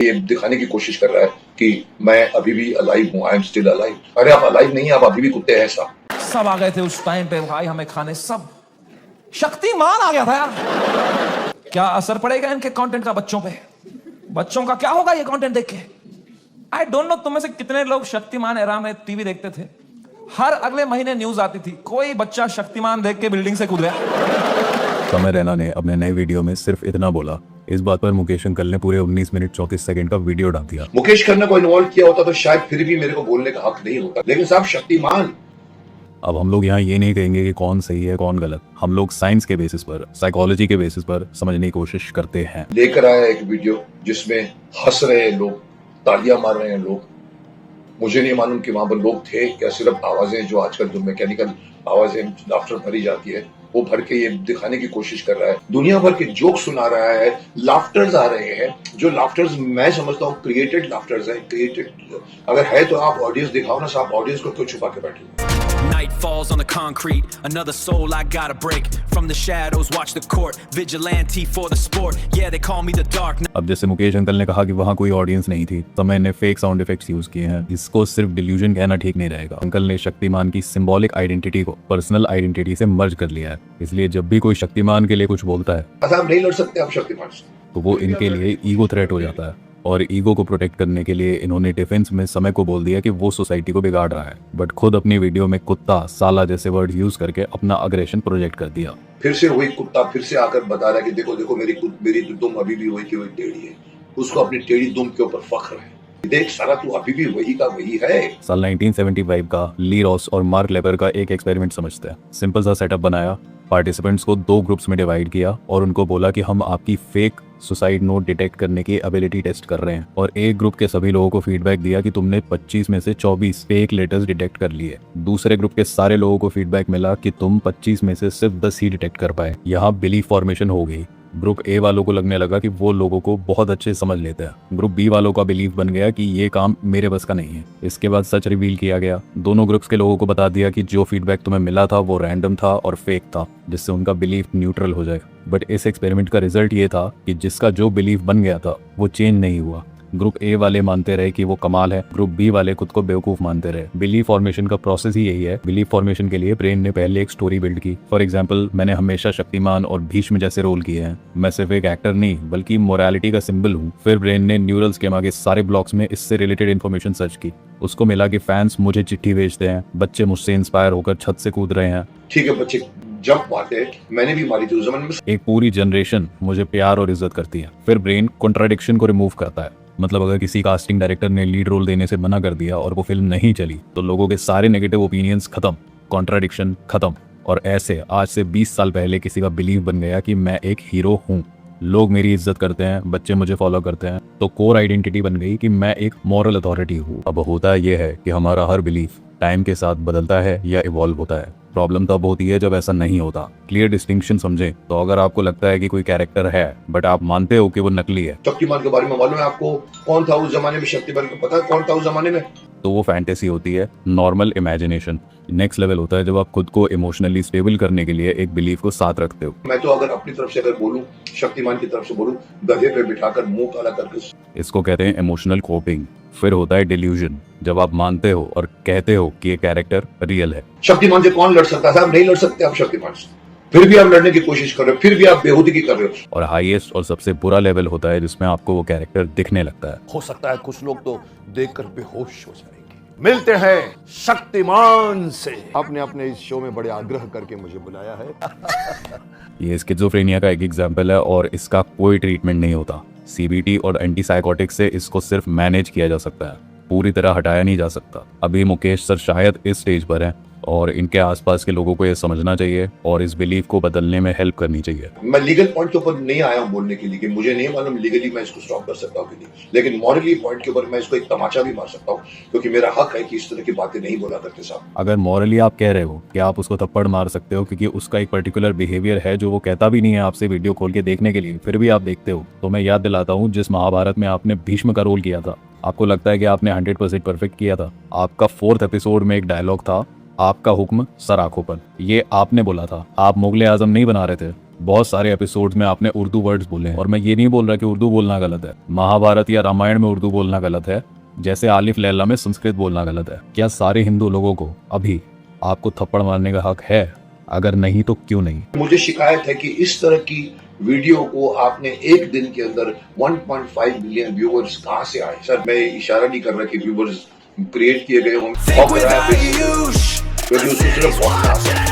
ये दिखाने की कोशिश कर रहा है कि मैं अभी भी अलाइव हूँ, आई एम स्टिल अलाइव। अरे आप अलाइव नहीं, आप अभी भी कुत्ते हैं साहब। सब आ गए थे उस टाइम पे भाई हमें खाने, सब शक्तिमान आ गया था यार। क्या असर पड़ेगा इनके कंटेंट का बच्चों पे? बच्चों का क्या होगा ये कंटेंट देख के? आई डोंट नो तुम में से कितने लोग शक्तिमान एरा में टीवी देखते थे। हर अगले महीने न्यूज आती थी कोई बच्चा शक्तिमान देख के बिल्डिंग से कूद गया। समय रैना ने अपने नए वीडियो में सिर्फ इतना बोला। इस बात पर मुकेश अंकल ने पूरे 19 मिनट 34 सेकंड का वीडियो डाल दिया। मुकेश खन्ना को इन्वॉल्व किया होता तो शायद फिर भी मेरे को बोलने का हक नहीं होता, लेकिन साहब शक्तिमान। अब हम लोग यहाँ ये नहीं कहेंगे कि कौन सही है कौन गलत, हम लोग साइंस के बेसिस पर, साइकोलॉजी के बेसिस पर समझने की कोशिश करते हैं। लेकर आया एक वीडियो जिसमें हंस रहे हैं लोग, तालियां मार रहे हैं लोग। मुझे नहीं मालूम कि वहां पर लोग थे क्या, सिर्फ आवाजें जो आजकल जो मैकेनिकल आवाजें लाफ्टर भरी जाती है वो भर के ये दिखाने की कोशिश कर रहा है। दुनिया भर के जोक सुना रहा है, लाफ्टर्स आ रहे हैं, जो लाफ्टर्स मैं समझता हूँ क्रिएटेड लाफ्टर्स है। क्रिएटेड अगर है तो आप ऑडियंस दिखाओ ना साहब, ऑडियंस को क्यों छुपा के बैठे? Night falls on the concrete, another soul I gotta break. From the shadows, watch the court, vigilante for the sport. Yeah, they call me the dark. अब जैसे मुकेश अंकल ने कहा कि वहाँ कोई ऑडियंस नहीं थी, समय ने फेक साउंड इफेक्ट्स यूज किए हैं। इसको सिर्फ डिल्यूजन कहना ठीक नहीं रहेगा। अंकल ने शक्तिमान की सिंबॉलिक आइडेंटिटी को पर्सनल आइडेंटिटी से मर्ज कर लिया है। इसलिए जब भी कोई शक्तिमान के लिए कुछ बोलता है आप नहीं लड़ सकते आप शक्तिमान से, तो वो इनके लिए ईगो थ्रेट हो जाता है। और ईगो को प्रोटेक्ट करने के लिए इन्होंने डिफेंस में समय को बोल दिया कि वो सोसाइटी को बिगाड़ रहा है, बट खुद अपनी वीडियो में कुत्ता, साला जैसे वर्ड यूज करके अपना अग्रेशन प्रोजेक्ट कर दिया। फिर से वही कुत्ता फिर से आकर बता रहा है कि देखो देखो मेरी दुम अभी भी वही की वही टेढ़ी है। उसको अपनी टेढ़ी दुम के ऊपर फख्र है। देख साला तू अभी भी वही का वही है। साल 1975 का ली रॉस और मार्क लेबर का एक एक्सपेरिमेंट समझते हैं। सिंपल सा सेटअप बनाया, पार्टिसिपेंट्स को 2 ग्रुप्स में डिवाइड किया और उनको बोला कि हम आपकी फेक सुसाइड नोट डिटेक्ट करने की एबिलिटी टेस्ट कर रहे हैं। और एक ग्रुप के सभी लोगों को फीडबैक दिया कि तुमने 25 में से 24 फेक लेटर्स डिटेक्ट कर लिए। दूसरे ग्रुप के सारे लोगों को फीडबैक मिला कि तुम 25 में से सिर्फ 10 ही डिटेक्ट कर पाए। यहाँ बिलीफ फॉर्मेशन हो गई। ग्रुप ए वालों को लगने लगा कि वो लोगों को बहुत अच्छे समझ लेते हैं। ग्रुप बी वालों का बिलीफ बन गया कि ये काम मेरे बस का नहीं है। इसके बाद सच रिवील किया गया। दोनों ग्रुप्स के लोगों को बता दिया कि जो फीडबैक तुम्हें मिला था वो रैंडम था और फेक था, जिससे उनका बिलीफ न्यूट्रल हो जाए। बट इस एक्सपेरिमेंट का रिजल्ट ये था कि जिसका जो बिलीफ बन गया था वो चेंज नहीं हुआ। ग्रुप ए वाले मानते रहे कि वो कमाल है, ग्रुप बी वाले खुद को बेवकूफ मानते रहे। बिलीफ फॉर्मेशन का प्रोसेस ही यही है। बिलीफ फॉर्मेशन के लिए ब्रेन ने पहले एक स्टोरी बिल्ड की। फॉर एग्जांपल, मैंने हमेशा शक्तिमान और भीष्म जैसे रोल किए हैं। मैं सिर्फ एक एक्टर नहीं बल्कि मोरालिटी का सिंबल हूँ। फिर ब्रेन ने न्यूरल स्कीमा के सारे ब्लॉक्स में इससे रिलेटेड इन्फॉर्मेशन सर्च की। उसको मिला कि फैंस मुझे चिट्ठी भेजते हैं, बच्चे मुझसे इंस्पायर होकर छत से कूद रहे हैं। ठीक है, बच्चे जंप मारते हैं, मैंने भी मारी थी उस जमाने में। एक पूरी जनरेशन मुझे प्यार और इज्जत करती है। फिर ब्रेन कॉन्ट्राडिक्शन को रिमूव करता है। मतलब अगर किसी कास्टिंग डायरेक्टर ने लीड रोल देने से मना कर दिया और वो फिल्म नहीं चली तो लोगों के सारे नेगेटिव ओपिनियंस खत्म, कॉन्ट्राडिक्शन खत्म। और ऐसे आज से 20 साल पहले किसी का बिलीव बन गया कि मैं एक हीरो हूँ, लोग मेरी इज्जत करते हैं, बच्चे मुझे फॉलो करते हैं, तो कोर आइडेंटिटी बन गई कि मैं एक मॉरल अथॉरिटी हूँ। अब होता यह है कि हमारा हर बिलीफ टाइम के साथ बदलता है या इवॉल्व होता है। प्रॉब्लम तब होती है जब ऐसा नहीं होता। क्लियर डिस्टिंक्शन समझे। तो अगर आपको लगता है कि कोई कैरेक्टर है बट आप मानते हो कि वो नकली है, शक्तिमान के बारे में मालूम है आपको? कौन था उस जमाने में शक्तिमान को पता है कौन था उस जमाने में? तो वो फैंटेसी होती है, नॉर्मल इमेजिनेशन। नेक्स्ट लेवल होता है जब आप खुद को इमोशनली स्टेबल करने के लिए एक बिलीफ को साथ रखते हो। मैं तो अगर अपनी तरफ से अगर बोलूं, शक्तिमान की तरफ से बोलूं, गधे पे बिठाकर मुंह काला करके। इसको कहते हैं इमोशनल कोपिंग। फिर होता है डिल्यूजन, जब आप मानते हो और कहते हो कि ये कैरेक्टर रियल है। शक्तिमान से कौन लड़ सकता था? नहीं लड़ सकते आप शक्तिमान से, फिर भी आप लड़ने की कोशिश कर रहे हो, फिर भी आप बेहूदगी कर रहे हो। और हाईएस्ट और सबसे बुरा लेवल होता है जिसमें आपको वो कैरेक्टर दिखने लगता है। हो सकता है कुछ लोग तो देखकर बेहोश हो जाएंगे। मिलते हैं शक्तिमान से। आपने अपने इस शो में बड़े आग्रह करके मुझे बुलाया है। ये स्किज़ोफ्रेनिया का एक एग्जाम्पल है और इसका कोई ट्रीटमेंट नहीं होता। सीबीटी और एंटीसाइकोटिक से इसको सिर्फ मैनेज किया जा सकता है, पूरी तरह हटाया नहीं जा सकता। अभी मुकेश सर शायद इस स्टेज पर हैं और इनके आसपास के लोगों को ये समझना चाहिए और इस बिलीफ को बदलने में हेल्प करनी चाहिए। मैं लीगल पॉइंट के ऊपर नहीं आया हूं बोलने के लिए कि मुझे नहीं मालूम लीगली मैं इसको स्टॉप कर सकता हूं कि नहीं, लेकिन मॉरली पॉइंट के ऊपर मैं इसको एक तमाचा भी मार सकता हूं, क्योंकि मेरा हक है कि इस तरह की बातें नहीं बोला करते साहब। अगर मॉरली आप कह रहे हो कि आप उसको थप्पड़ मार सकते हो क्योंकि उसका एक पर्टिकुलर बिहेवियर है जो वो कहता भी नहीं है आपसे वीडियो खोल के देखने के लिए, फिर भी आप देखते हो, तो मैं याद दिलाता हूँ जिस महाभारत में आपने भीष्म का रोल किया था, आपको लगता है कि आपने 100% परफेक्ट किया था। आपका 4th एपिसोड में एक डायलॉग था, आपका हुक्म सर आंखों पर। ये आपने बोला था, आप मुगले आजम नहीं बना रहे थे। बहुत सारे एपिसोड में आपने उर्दू वर्ड्स बोले हैं और मैं ये नहीं बोल रहा कि उर्दू बोलना गलत है। महाभारत या रामायण में उर्दू बोलना गलत है, जैसे आलिफ लैला में संस्कृत बोलना गलत है। क्या सारे हिंदू लोगों को अभी आपको थप्पड़ मारने का हक है? अगर नहीं तो क्यों नहीं? मुझे शिकायत है कि इस तरह की वीडियो को आपने एक दिन के अंदर 1.5 मिलियन व्यूअर्स कहां से आए? सर, मैं इशारा नहीं कर रहा कि व्यूअर्स क्रिएट किए गए हों, सिर्फ बहुत